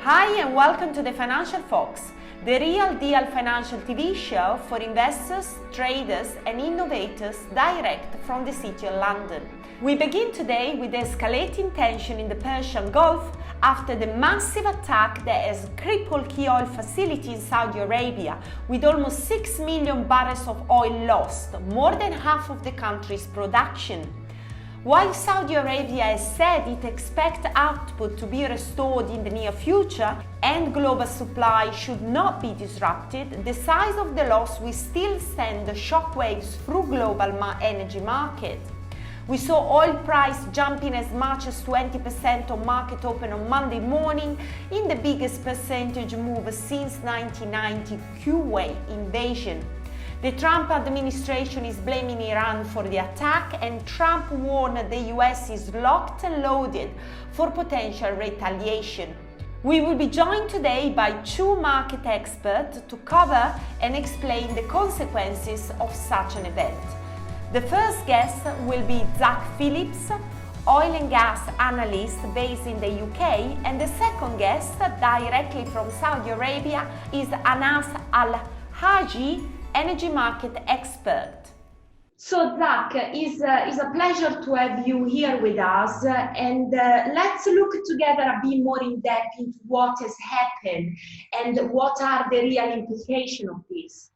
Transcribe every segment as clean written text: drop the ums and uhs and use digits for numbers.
Hi and welcome to the Financial Fox, the real deal financial TV show for investors, traders and innovators direct from the City of London. We begin today with the escalating tension in the Persian Gulf after the massive attack that has crippled key oil facilities in Saudi Arabia, with almost 6 million barrels of oil lost, more than half of the country's production. While Saudi Arabia has said it expects output to be restored in the near future and global supply should not be disrupted, the size of the loss will still send shockwaves through global energy market. We saw oil price jumping as much as 20% on market open on Monday morning, in the biggest percentage move since 1990 Kuwait invasion. The Trump administration is blaming Iran for the attack, and Trump warned the US is locked and loaded for potential retaliation. We will be joined today by two market experts to cover and explain the consequences of such an event. The first guest will be Zac Phillips, oil and gas analyst based in the UK, and the second guest, directly from Saudi Arabia, is Anas Alhajji, energy market expert. So Zac, it's a pleasure to have you here with us, and let's look together a bit more in depth into what has happened and what are the real implications of this.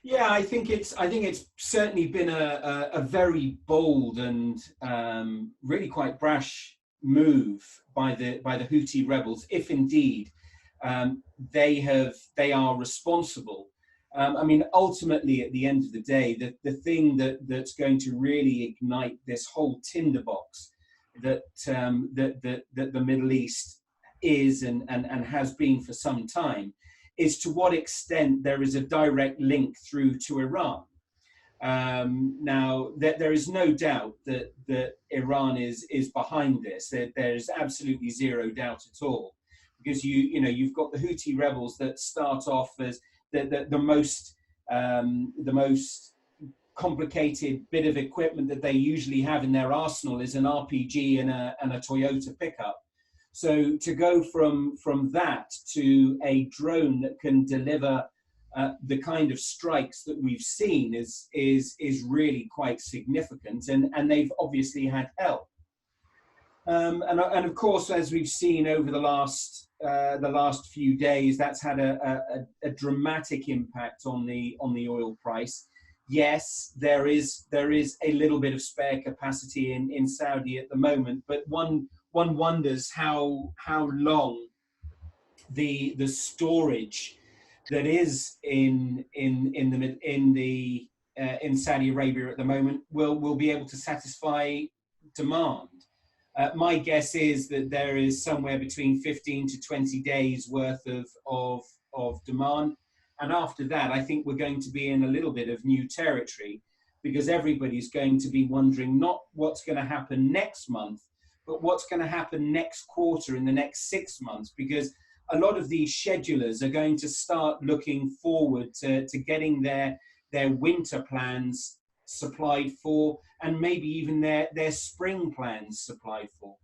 Yeah, I think it's certainly been a very bold and really quite brash move by the Houthi rebels, if indeed they are responsible. Ultimately, at the end of the day, the thing that's going to really ignite this whole tinderbox that the Middle East is and has been for some time is to what extent there is a direct link through to Iran. Now, there is no doubt that Iran is behind this. There's absolutely zero doubt at all, because you've got the Houthi rebels that start off as the most complicated bit of equipment that they usually have in their arsenal is an RPG and a Toyota pickup. So to go from that to a drone that can deliver the kind of strikes that we've seen is really quite significant, and they've obviously had help. And of course, as we've seen over the last few days, that's had a dramatic impact on the oil price. Yes, there is a little bit of spare capacity in Saudi at the moment, but one wonders how long the storage that is in Saudi Arabia at the moment will be able to satisfy demand. My guess is that there is somewhere between 15 to 20 days worth of demand. And after that, I think we're going to be in a little bit of new territory, because everybody's going to be wondering not what's going to happen next month, but what's going to happen next quarter, in the next 6 months, because a lot of these schedulers are going to start looking forward to getting their winter plans supplied for, and maybe even their spring plans supplied for.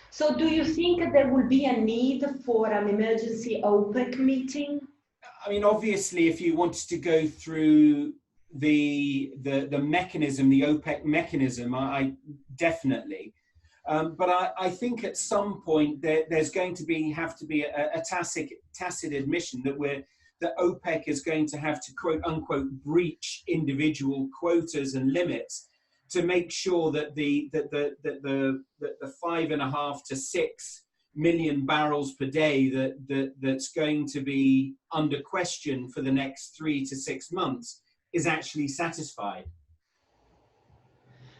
So do you think there will be a need for an emergency OPEC meeting? Obviously, if you wanted to go through the mechanism, the OPEC mechanism, I definitely. But I think at some point there's going to have to be a tacit admission that OPEC is going to have to, quote unquote, breach individual quotas and limits to make sure that the 5.5 to 6 million barrels per day that's going to be under question for the next 3 to 6 months is actually satisfied.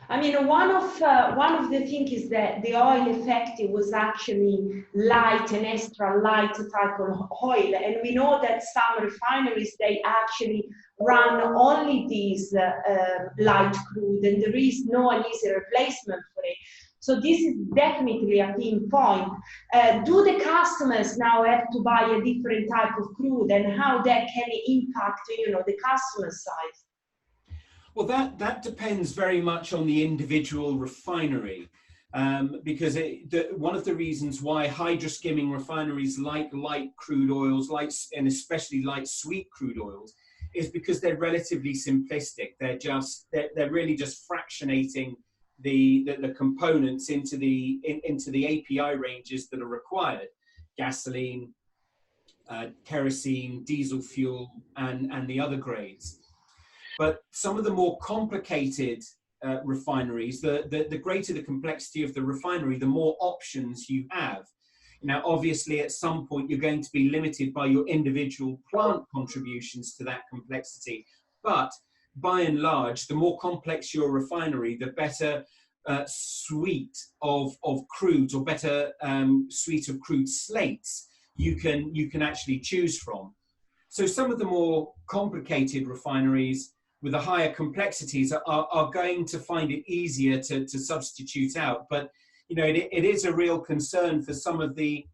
One of the things is that the oil effective was actually light and extra light type of oil, and we know that some refineries, they actually run only these light crude, and there is no an easy replacement for it. So this is definitely a pinpoint. Do the customers now have to buy a different type of crude, and how that can impact the customer side? Well, that depends very much on the individual refinery. because one of the reasons why hydroskimming refineries like light crude oils, and especially light sweet crude oils, is because they're relatively simplistic. They're really just fractionating the components into the API ranges that are required: gasoline, kerosene, diesel fuel, and the other grades. But some of the more complicated refineries, the greater the complexity of the refinery, the more options you have. Now, obviously, at some point, you're going to be limited by your individual plant contributions to that complexity. But by and large, the more complex your refinery, the better suite of crudes, or better suite of crude slates you can actually choose from. So some of the more complicated refineries with the higher complexities are going to find it easier to substitute out. But it is a real concern for some of the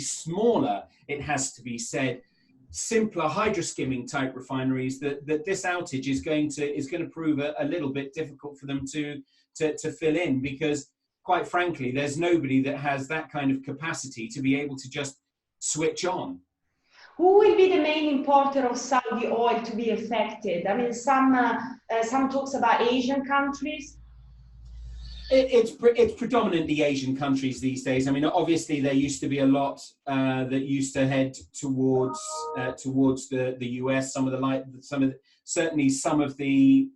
smaller, it has to be said, simpler hydroskimming type refineries, that this outage is going to prove a little bit difficult for them to fill in, because quite frankly, there's nobody that has that kind of capacity to be able to just switch on. Who will be the main importer of Saudi oil to be affected? I mean, some talks about Asian countries. It's predominantly Asian countries these days. I mean, obviously there used to be a lot that used to head towards the US. Certainly some of the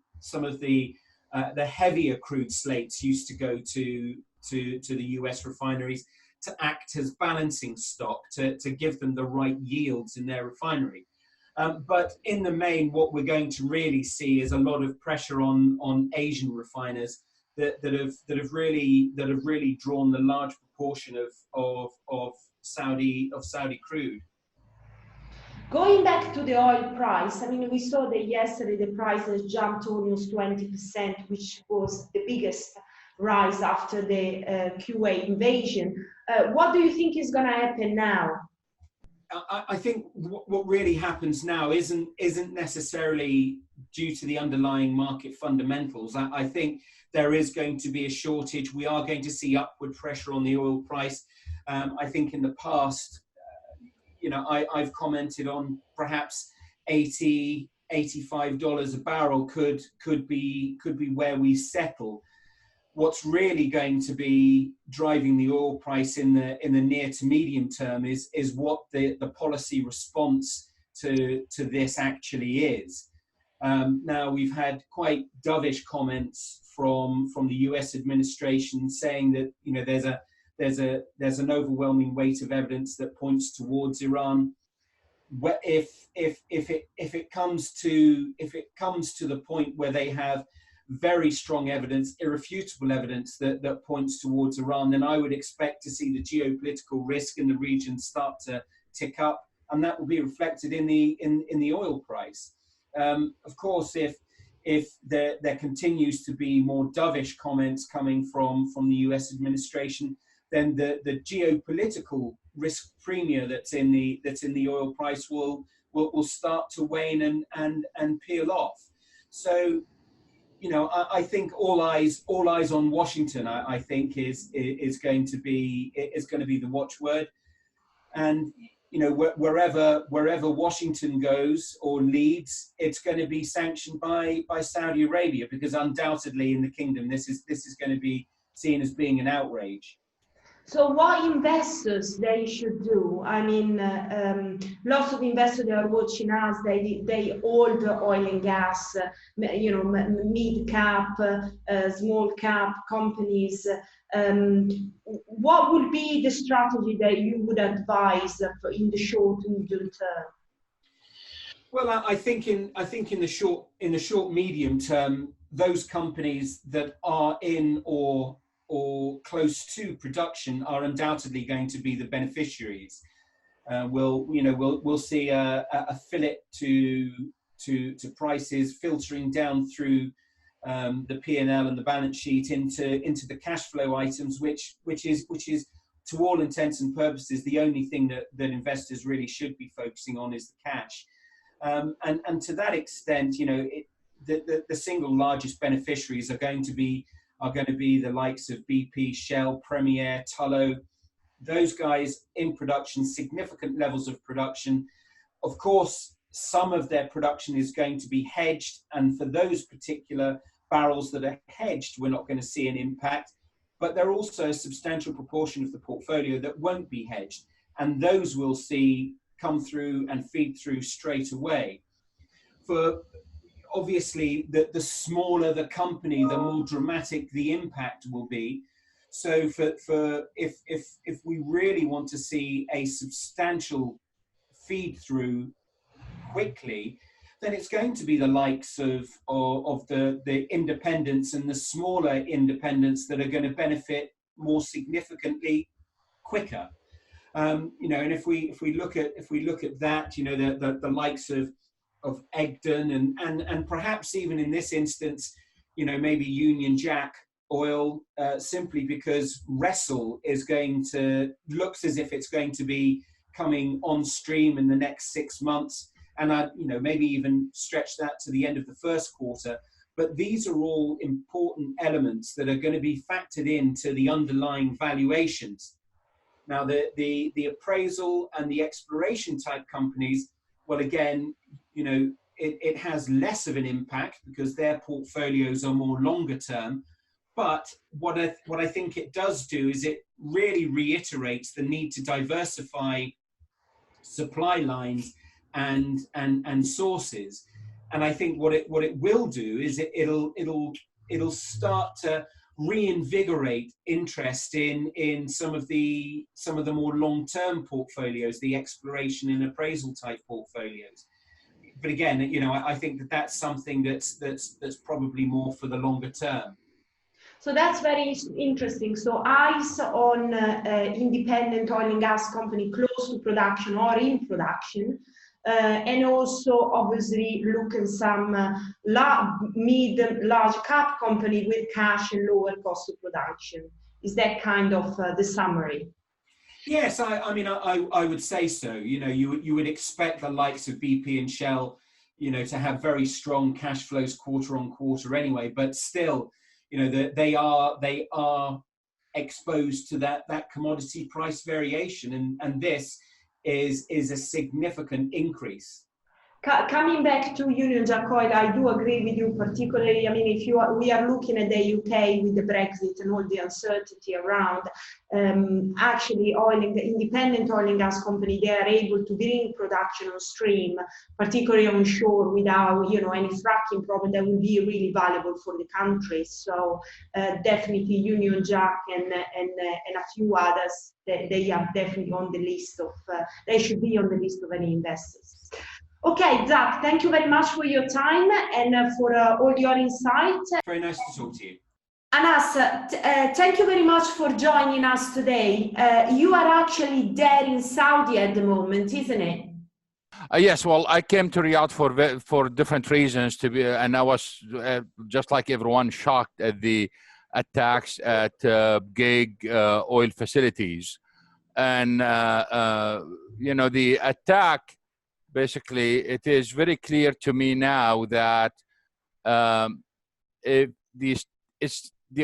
heavier crude slates used to go to the US refineries to act as balancing stock, to give them the right yields in their refinery. But in the main, what we're going to really see is a lot of pressure on Asian refiners that have really drawn the large proportion of Saudi crude. Going back to the oil price, I mean, we saw that yesterday the price has jumped almost 20%, which was the biggest rise after the Kuwait invasion. What do you think is going to happen now? I think what really happens now isn't necessarily due to the underlying market fundamentals. I think there is going to be a shortage. We are going to see upward pressure on the oil price. I think in the past, I've commented on perhaps $80, $85 a barrel could be where we settle. What's really going to be driving the oil price in the near to medium term is what the policy response to this actually is. Now, we've had quite dovish comments from the US administration saying that there's an overwhelming weight of evidence that points towards Iran. If it comes to the point where they have very strong evidence, irrefutable evidence that points towards Iran, then I would expect to see the geopolitical risk in the region start to tick up, and that will be reflected in the oil price. Of course, if there continues to be more dovish comments coming from the US administration, then the geopolitical risk premium that's in the oil price will start to wane and peel off. So, I think all eyes on Washington, I think is going to be the watchword. And wherever Washington goes or leads, it's going to be sanctioned by Saudi Arabia, because undoubtedly in the kingdom this is going to be seen as being an outrage. So what investors they should do? I mean, lots of investors they are watching us. They hold oil and gas, mid cap, small cap companies. What would be the strategy that you would advise in the short and medium term? Well, I think in the short medium term, those companies that are in or close to production are undoubtedly going to be the beneficiaries. We'll see a fillet to prices filtering down through the P&L and the balance sheet into the cash flow items, which is to all intents and purposes the only thing that investors really should be focusing on is the cash. And to that extent, the single largest beneficiaries are going to be are going to be the likes of BP, Shell, Premier, Tullow. Those guys in production, significant levels of production. Of course, some of their production is going to be hedged, and for those particular barrels that are hedged, we're not going to see an impact. But there are also a substantial proportion of the portfolio that won't be hedged, and those we'll see come through and feed through straight away. For obviously, the smaller the company, the more dramatic the impact will be. So if we really want to see a substantial feed through quickly, then it's going to be the likes of the independents and the smaller independents that are going to benefit more significantly quicker. And if we look at that, the likes of Egdon and perhaps even in this instance, maybe Union Jack oil, simply because Wrestle looks as if it's going to be coming on stream in the next 6 months, and maybe even stretch that to the end of the first quarter. But these are all important elements that are going to be factored into the underlying valuations. Now, the appraisal and the exploration type companies, well, again, it has less of an impact because their portfolios are more longer term. But what I think it does do is it really reiterates the need to diversify supply lines and sources. And I think what it will do is it'll start to reinvigorate interest in some of the more long-term portfolios, the exploration and appraisal type portfolios. But again, I think that's something that's probably more for the longer term. So that's very interesting. So eyes on independent oil and gas company close to production or in production, and also obviously look at some large cap company with cash and lower cost of production. Is that kind of the summary? Yes, I would say so. You would expect the likes of BP and Shell, to have very strong cash flows quarter on quarter anyway, but still, they are exposed to that commodity price variation, and this is a significant increase. Coming back to Union Jack oil, I do agree with you particularly. I mean, we are looking at the UK with the Brexit and all the uncertainty around, actually independent oil and gas company, they are able to bring production on stream, particularly onshore, without any fracking problem that will be really valuable for the country. So definitely Union Jack and a few others, they are definitely on the list of, they should be on the list of any investors. Okay, Zac, thank you very much for your time and for all your insights. Very nice to talk to you. Anas, thank you very much for joining us today. You are actually there in Saudi at the moment, isn't it? Yes, well, I came to Riyadh for different reasons and I was just like everyone shocked at the attacks at gig oil facilities, and the attack. Basically, it is very clear to me now that the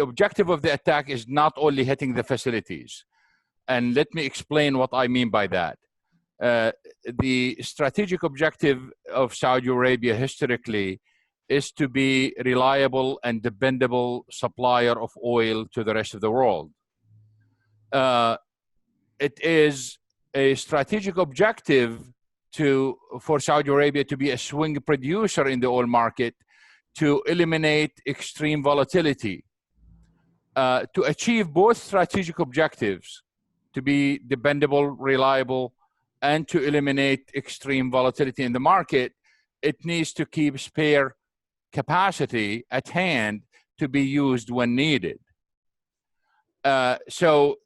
objective of the attack is not only hitting the facilities. And let me explain what I mean by that. The strategic objective of Saudi Arabia historically is to be reliable and dependable supplier of oil to the rest of the world. It is a strategic objective for Saudi Arabia to be a swing producer in the oil market, to eliminate extreme volatility, to achieve both strategic objectives, to be dependable, reliable, and to eliminate extreme volatility in the market. It needs to keep spare capacity at hand to be used when needed. So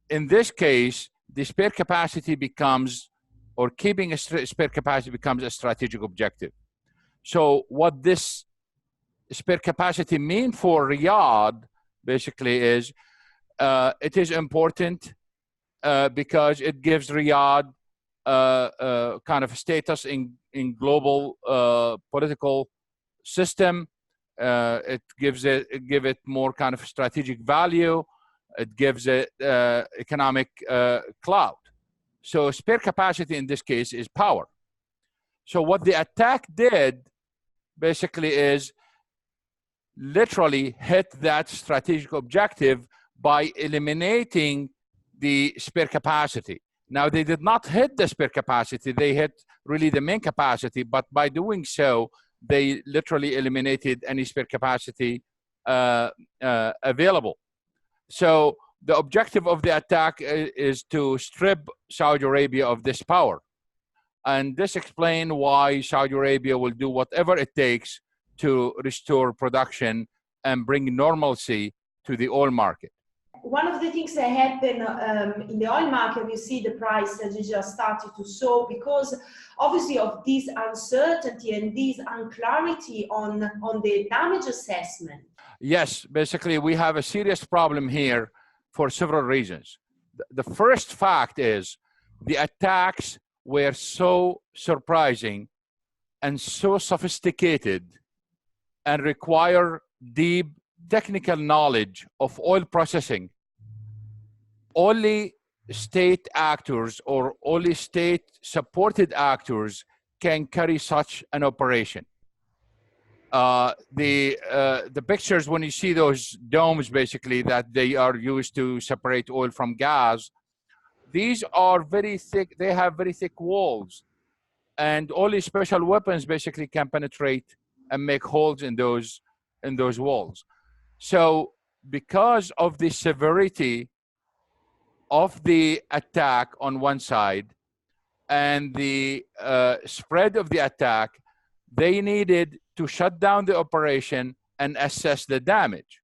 in this case, the spare capacity becomes, or keeping a spare capacity becomes a strategic objective. So what this spare capacity means for Riyadh basically is, it is important because it gives Riyadh kind of status in global political system, it give it more kind of strategic value. It gives it economic clout. So spare capacity in this case is power. So what the attack did basically is literally hit that strategic objective by eliminating the spare capacity. Now, they did not hit the spare capacity, they hit really the main capacity, but by doing so, they literally eliminated any spare capacity available. So the objective of the attack is to strip Saudi Arabia of this power. And this explains why Saudi Arabia will do whatever it takes to restore production and bring normalcy to the oil market. One of the things that happen in the oil market, you see the price has just started to soar because obviously of this uncertainty and this unclarity on the damage assessment. Yes, basically we have a serious problem here for several reasons. The first fact is the attacks were so surprising and so sophisticated and require deep technical knowledge of oil processing. Only state actors or only state supported actors can carry such an operation. The pictures, when you see those domes basically that they are used to separate oil from gas, these are very thick, they have very thick walls, and only special weapons basically can penetrate and make holes in those walls. So because of the severity of the attack on one side and the spread of the attack, they needed to shut down the operation and assess the damage.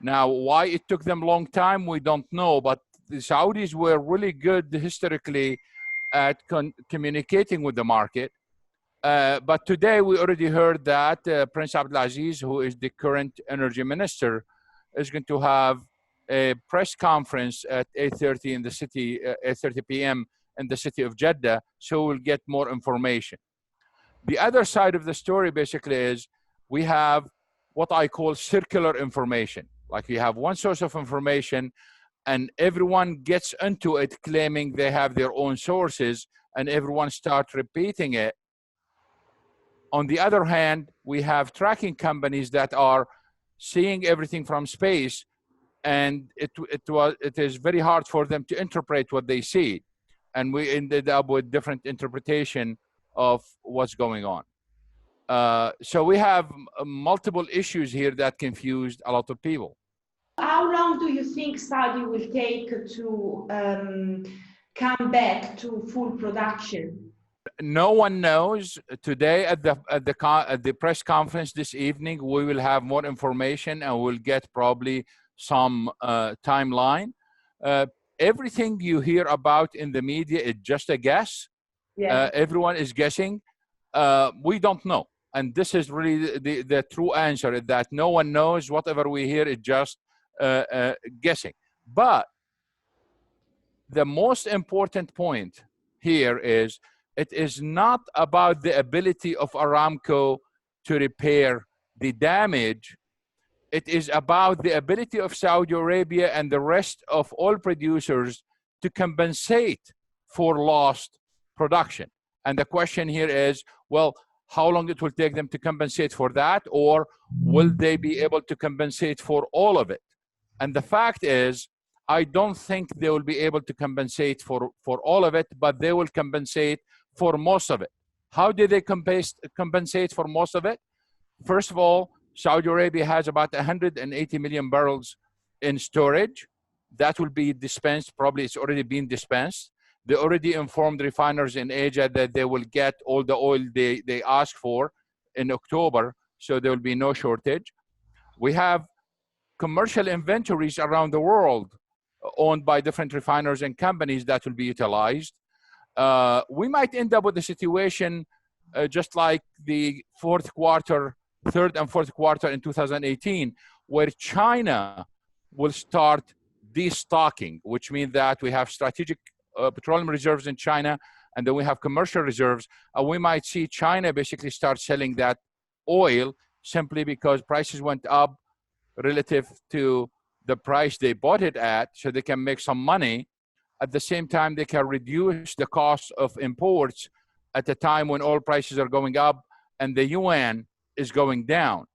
Now, why it took them a long time, we don't know, but the Saudis were really good historically at communicating with the market. But today we already heard that Prince Abdulaziz, who is the current energy minister, is going to have a press conference at 8:30 in the city, 8:30 p.m. in the city of Jeddah, so we'll get more information. The other side of the story basically is we have what I call circular information. Like we have one source of information and everyone gets into it claiming they have their own sources and everyone starts repeating it. On the other hand, we have tracking companies that are seeing everything from space, and it is very hard for them to interpret what they see. And we ended up with different interpretation of what's going on. So we have multiple issues here that confused a lot of people. How long do you think Saudi will take to come back to full production? No one knows. Today at the press conference this evening, we will have more information and we'll get probably some timeline. Everything you hear about in the media is just a guess. Yeah. Everyone is guessing. We don't know. And this is really the true answer, that no one knows. Whatever we hear is just guessing. But the most important point here is it is not about the ability of Aramco to repair the damage. It is about the ability of Saudi Arabia and the rest of oil producers to compensate for lost production. And the question here is, well, how long it will take them to compensate for that, or will they be able to compensate for all of it? And the fact is, I don't think they will be able to compensate for all of it, but they will compensate for most of it. How did they compensate for most of it? First of all, Saudi Arabia has about 180 million barrels in storage. That will be dispensed. Probably it's already been dispensed. They already informed refiners in Asia that they will get all the oil they ask for in October, so there will be no shortage. We have commercial inventories around the world owned by different refiners and companies that will be utilized. We might end up with a situation just like the third and fourth quarter in 2018, where China will start destocking, which means that we have strategic petroleum reserves in China, and then we have commercial reserves. We might see China basically start selling that oil simply because prices went up relative to the price they bought it at, so they can make some money. At the same time, they can reduce the cost of imports at a time when oil prices are going up and the yuan is going down.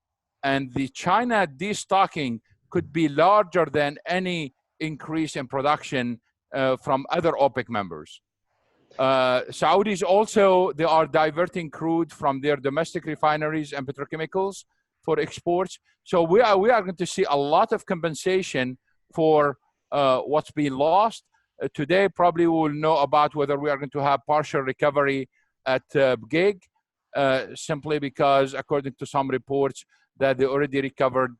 And the China destocking could be larger than any increase in production from other OPEC members. Saudis also, they are diverting crude from their domestic refineries and petrochemicals for exports. So we are going to see a lot of compensation for what's been lost. Today, probably we will know about whether we are going to have partial recovery at gig, simply because, according to some reports, that they already recovered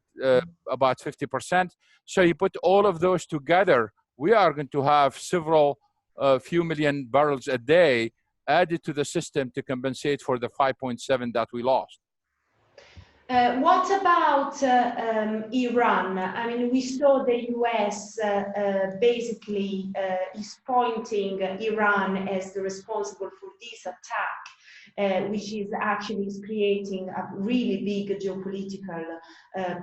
about 50%. So you put all of those together, we are going to have several few million barrels a day added to the system to compensate for the 5.7 that we lost. What about Iran? I mean, we saw the US basically is pointing Iran as the responsible for this attack, which is actually creating a really big geopolitical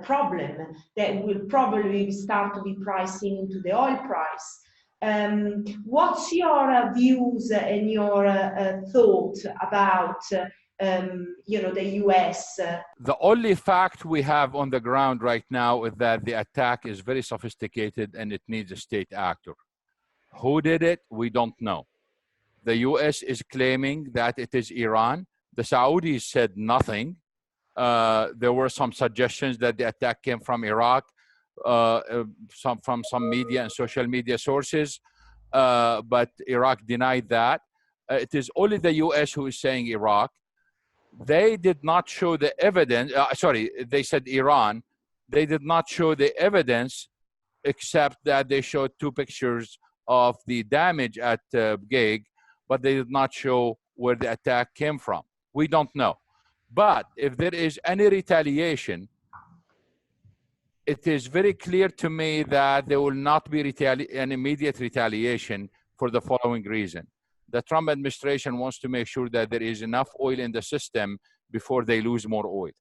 problem that will probably start to be pricing into the oil price. What's your views and your thought about the US? The only fact we have on the ground right now is that the attack is very sophisticated and it needs a state actor. Who did it? We don't know. The US is claiming that it is Iran. The Saudis said nothing. There were some suggestions that the attack came from Iraq, from some media and social media sources, but Iraq denied that. It is only the US who is saying Iraq. They did not show the evidence. They said Iran. They did not show the evidence, except that they showed two pictures of the damage at Gig, but they did not show where the attack came from. We don't know. But if there is any retaliation, it is very clear to me that there will not be an immediate retaliation for the following reason. The Trump administration wants to make sure that there is enough oil in the system before they lose more oil.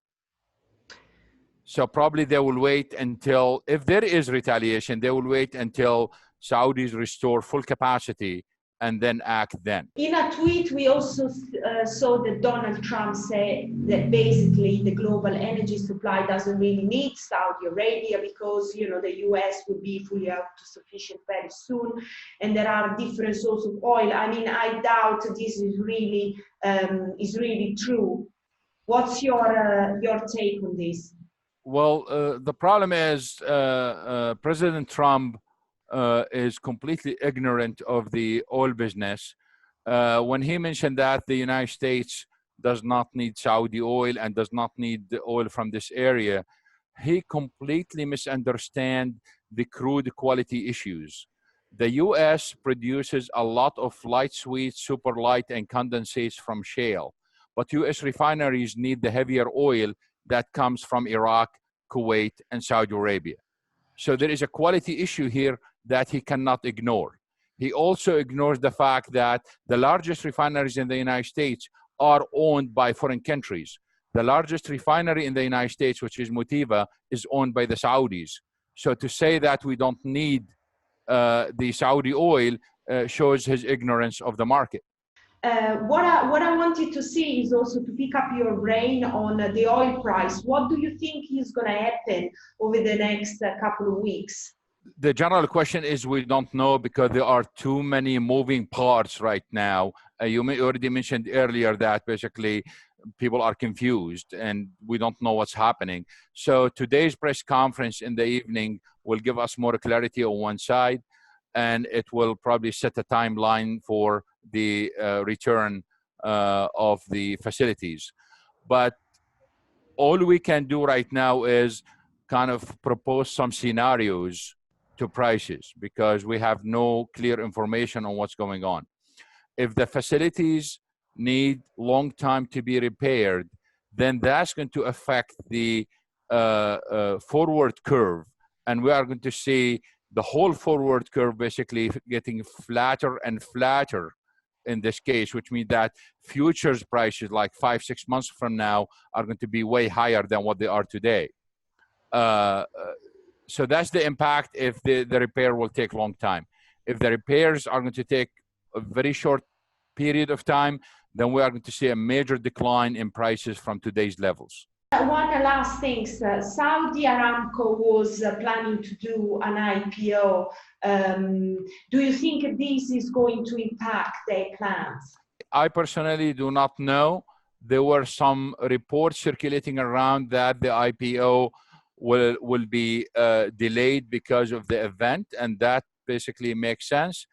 So probably they will wait until, if there is retaliation, they will wait until Saudis restore full capacity and then act then. In a tweet, we also saw that Donald Trump said that basically the global energy supply doesn't really need Saudi Arabia because, the US will be fully self-sufficient very soon, and there are different sources of oil. I mean, I doubt this is really true. What's your take on this? Well, the problem is President Trump is completely ignorant of the oil business. When he mentioned that the United States does not need Saudi oil and does not need the oil from this area, he completely misunderstands the crude quality issues. The US produces a lot of light sweet, super light, and condensates from shale, but US refineries need the heavier oil that comes from Iraq, Kuwait, and Saudi Arabia. So there is a quality issue here that he cannot ignore. He also ignores the fact that the largest refineries in the United States are owned by foreign countries. The largest refinery in the United States, which is Motiva, is owned by the Saudis. So to say that we don't need the Saudi oil shows his ignorance of the market. What I wanted to see is also to pick up your brain on the oil price. What do you think is going to happen over the next couple of weeks? The general question is we don't know because there are too many moving parts right now. You already mentioned earlier that basically people are confused and we don't know what's happening. So today's press conference in the evening will give us more clarity on one side, and it will probably set a timeline for the return of the facilities. But all we can do right now is kind of propose some scenarios to prices because we have no clear information on what's going on. If the facilities need long time to be repaired, then that's going to affect the forward curve. And we are going to see the whole forward curve basically getting flatter and flatter in this case, which means that futures prices like 5-6 months from now are going to be way higher than what they are today. So that's the impact if the repair will take a long time. If the repairs are going to take a very short period of time, then we are going to see a major decline in prices from today's levels. One last thing, Saudi Aramco was planning to do an IPO. Do you think this is going to impact their plans? I personally do not know. There were some reports circulating around that the IPO will be delayed because of the event, and that basically makes sense.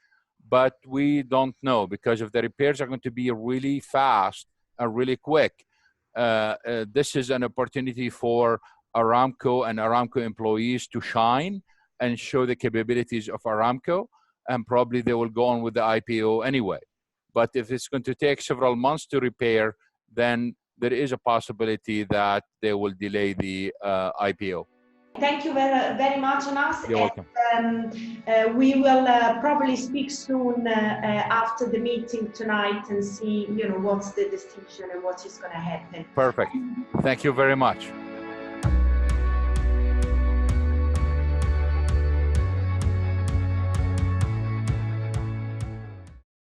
But we don't know because if the repairs are going to be really fast and really quick. This is an opportunity for Aramco and Aramco employees to shine and show the capabilities of Aramco, and probably they will go on with the IPO anyway. But if it's going to take several months to repair, then there is a possibility that they will delay the IPO. Thank you very much, Anas. You're welcome. We will probably speak soon after the meeting tonight and see, what's the decision and what is going to happen. Perfect. Thank you very much.